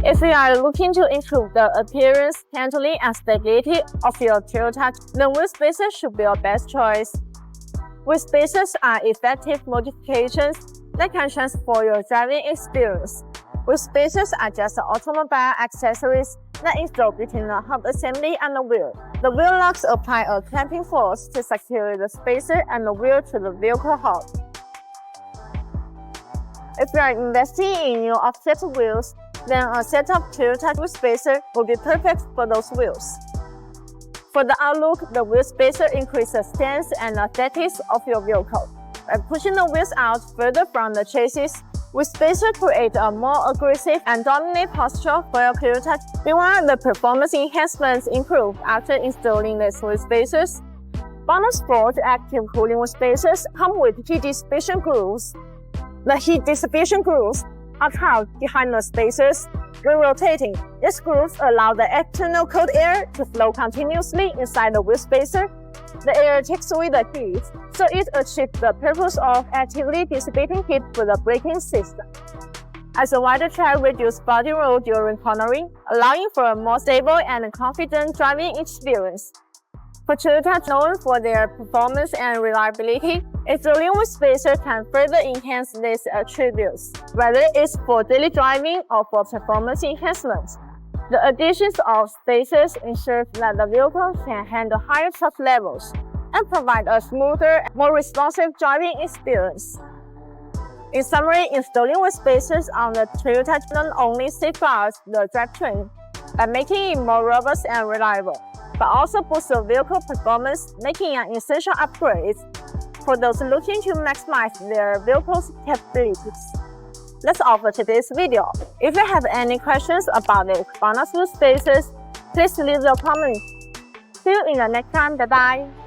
If you are looking to improve the appearance, handling, and stability of your Toyota, then wheel spacers should be your best choice. Wheel spacers are effective modifications that can transform your driving experience. Wheel spacers are just automobile accessories that install between the hub assembly and the wheel. The wheel locks apply a clamping force to secure the spacer and the wheel to the vehicle hub. If you are investing in new offset wheels, then a set of Toyota wheel spacer will be perfect for those wheels. For the outlook, the wheel spacer increases the stance and aesthetics of your vehicle. By pushing the wheels out further from the chassis, wheel spacer creates a more aggressive and dominant posture for your Toyota. Meanwhile, the performance enhancements improve after installing these wheel spacers. Bonus Sport active cooling wheel spacers come with heat dissipation grooves. The heat dissipation grooves are tucked behind the spacers. When rotating, these grooves allow the external cold air to flow continuously inside the wheel spacer. The air takes away the heat, so it achieves the purpose of actively dissipating heat for the braking system. As a wider track reduces body roll during cornering, allowing for a more stable and confident driving experience. For Toyota, known for their performance and reliability, installing wheel spacer can further enhance these attributes, whether it's for daily driving or for performance enhancement. The additions of spacers ensures that the vehicle can handle higher torque levels and provide a smoother, more responsive driving experience. In summary, installing wheel spacers on the Toyota not only safeguards the drivetrain by making it more robust and reliable, but also boosts the vehicle performance, making an essential upgrade for those looking to maximize their vehicle's capabilities. That's all for today's video. If you have any questions about the bonus wheel spacers, please leave your comments. See you in the next time. Bye bye.